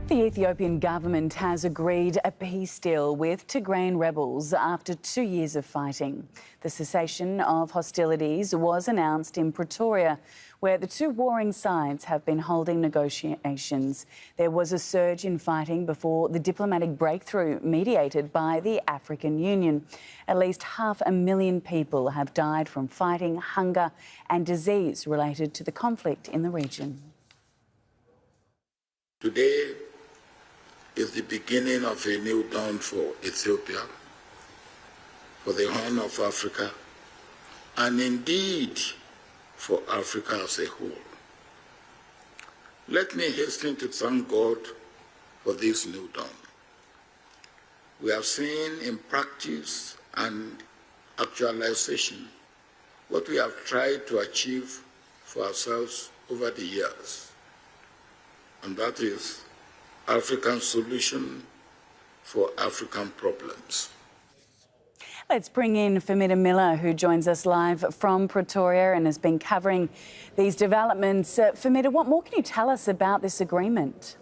The Ethiopian government has agreed a peace deal with Tigrayan rebels after 2 years of fighting. The cessation of hostilities was announced in Pretoria, where the two warring sides have been holding negotiations. There was a surge in fighting before the diplomatic breakthrough mediated by the African Union. At least 500,000 people have died from fighting, hunger and disease related to the conflict in the region. Today is the beginning of a new dawn for Ethiopia, for the Horn of Africa, and indeed for Africa as a whole. Let me hasten to thank God for this new dawn. We have seen in practice and actualization what we have tried to achieve for ourselves over the years, and that is African solution for African problems. Let's bring in Famida Miller, who joins us live from Pretoria and has been covering these developments. Famida, what more can you tell us about this agreement?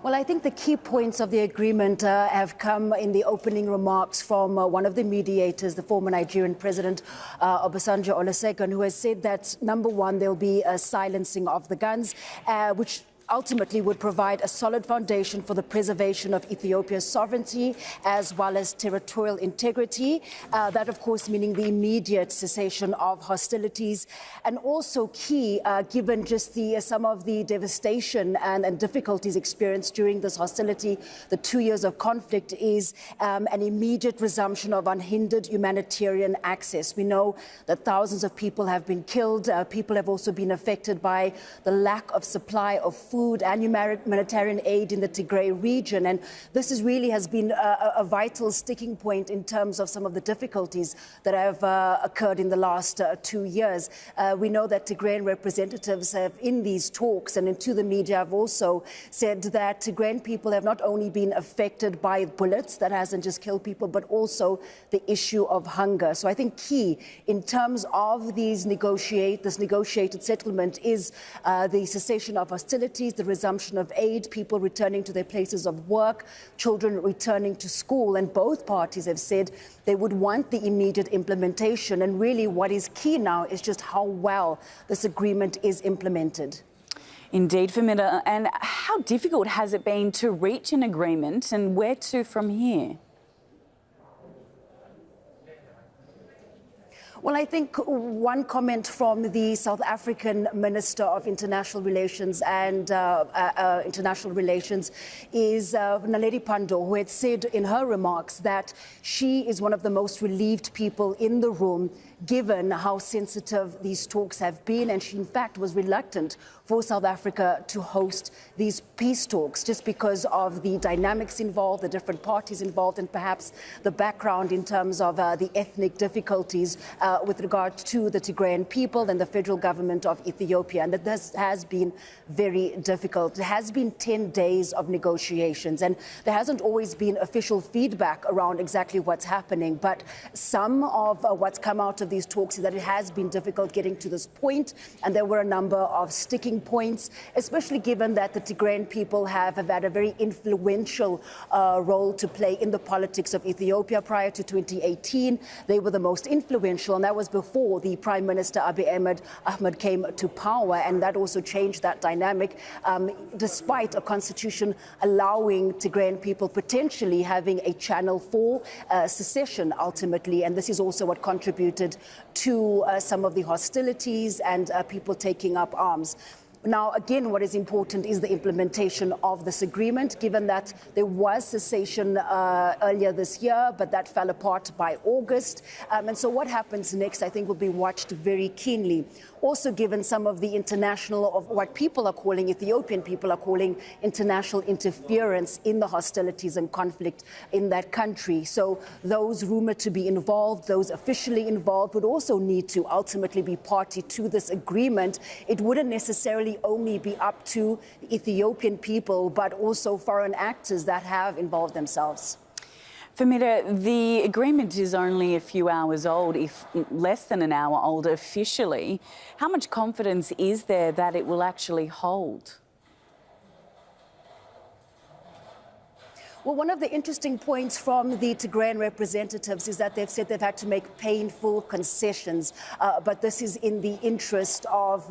Well, I think the key points of the agreement have come in the opening remarks from one of the mediators, the former Nigerian president, Obasanjo Olusegun, who has said that, number one, there'll be a silencing of the guns, which ultimately would provide a solid foundation for the preservation of Ethiopia's sovereignty as well as territorial integrity. That, of course, meaning the immediate cessation of hostilities. And also key, given just some of the devastation and difficulties experienced during this hostility, the 2 years of conflict, is an immediate resumption of unhindered humanitarian access. We know that thousands of people have been killed. People have also been affected by the lack of supply of food and humanitarian aid in the Tigray region. And this really has been a vital sticking point in terms of some of the difficulties that have occurred in the last 2 years. We know that Tigrayan representatives have, in these talks and into the media, have also said that Tigrayan people have not only been affected by bullets, that hasn't just killed people, but also the issue of hunger. So I think key in terms of this negotiated settlement is the cessation of hostilities, the resumption of aid, people returning to their places of work, children returning to school. And both parties have said they would want the immediate implementation. And really what is key now is just how well this agreement is implemented. Indeed, Famida. And how difficult has it been to reach an agreement, and where to from here? Well, I think one comment from the South African Minister of International Relations and is Naledi Pandor, who had said in her remarks that she is one of the most relieved people in the room, given how sensitive these talks have been. And she, in fact, was reluctant for South Africa to host these peace talks just because of the dynamics involved, the different parties involved, and perhaps the background in terms of the ethnic difficulties with regard to the Tigrayan people and the federal government of Ethiopia. And that this has been very difficult. It has been 10 days of negotiations, and there hasn't always been official feedback around exactly what's happening. But some of what's come out of these talks is that it has been difficult getting to this point, and there were a number of sticking points, especially given that the Tigrayan people have had a very influential role to play in the politics of Ethiopia prior to 2018. They were the most influential, and that was before the Prime Minister Abiy Ahmed came to power, and that also changed that dynamic, despite a constitution allowing Tigrayan people potentially having a channel for secession ultimately. And this is also what contributed to some of the hostilities and people taking up arms. Now, again, what is important is the implementation of this agreement, given that there was cessation earlier this year, but that fell apart by August. And so what happens next, I think, will be watched very keenly. Also, given some of the international, of what people are calling, Ethiopian people are calling, international interference in the hostilities and conflict in that country. So those rumored to be involved, those officially involved, would also need to ultimately be party to this agreement. It wouldn't necessarily only be up to the Ethiopian people, but also foreign actors that have involved themselves. Famida, the agreement is only a few hours old, if less than an hour old officially. How much confidence is there that it will actually hold? Well, one of the interesting points from the Tigrayan representatives is that they've said they've had to make painful concessions, but this is in the interest of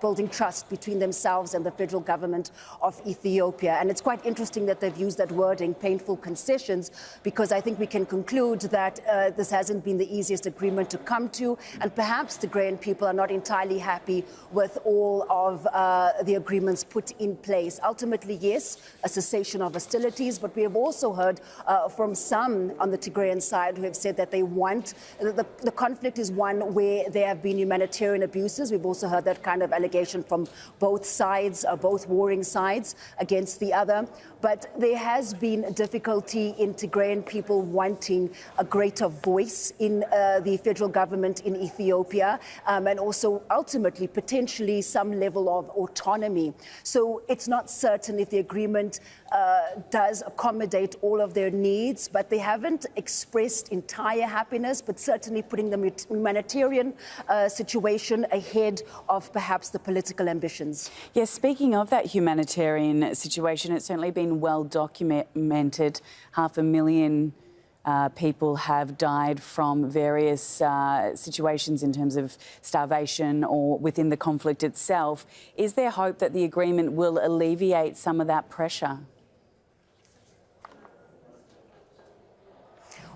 building trust between themselves and the federal government of Ethiopia. And it's quite interesting that they've used that wording, painful concessions, because I think we can conclude that this hasn't been the easiest agreement to come to, and perhaps Tigrayan people are not entirely happy with all of the agreements put in place. Ultimately, yes, a cessation of hostilities, but we have also heard from some on the Tigrayan side who have said that they want, the conflict is one where there have been humanitarian abuses. We've also heard that kind of allegation from both sides, both warring sides against the other. But there has been difficulty in Tigrayan people wanting a greater voice in the federal government in Ethiopia, and also ultimately, potentially, some level of autonomy. So it's not certain if the agreement does accommodate all of their needs, but they haven't expressed entire happiness, but certainly putting the humanitarian situation ahead of perhaps the political ambitions. Yes, speaking of that humanitarian situation, it's certainly been well documented. 500,000 people have died from various situations in terms of starvation or within the conflict itself. Is there hope that the agreement will alleviate some of that pressure?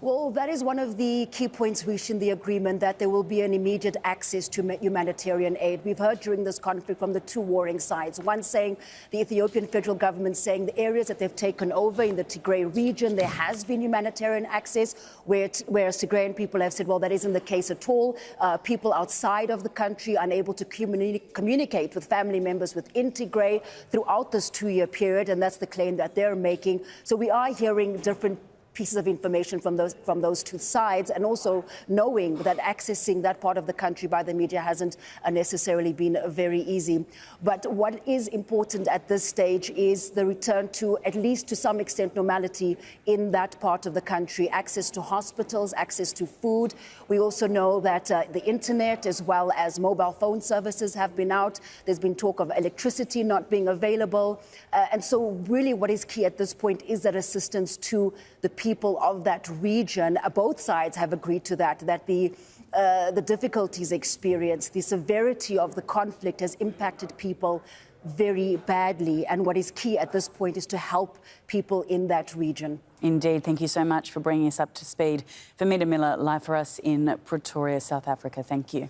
Well, that is one of the key points reached in the agreement, that there will be an immediate access to humanitarian aid. We've heard during this conflict from the two warring sides, one saying, the Ethiopian federal government saying the areas that they've taken over in the Tigray region, there has been humanitarian access, whereas Tigrayan people have said, well, that isn't the case at all. People outside of the country unable to communicate with family members within Tigray throughout this 2-year period, and that's the claim that they're making. So we are hearing different pieces of information from those two sides, and also knowing that accessing that part of the country by the media hasn't necessarily been very easy. But what is important at this stage is the return to, at least to some extent, normality in that part of the country, access to hospitals, access to food. We also know that the internet as well as mobile phone services have been out. There's been talk of electricity not being available. And so really what is key at this point is that assistance to the people of that region. Both sides have agreed to that the difficulties experienced, the severity of the conflict has impacted people very badly. And what is key at this point is to help people in that region. Indeed. Thank you so much for bringing us up to speed. Famida Miller, live for us in Pretoria, South Africa. Thank you.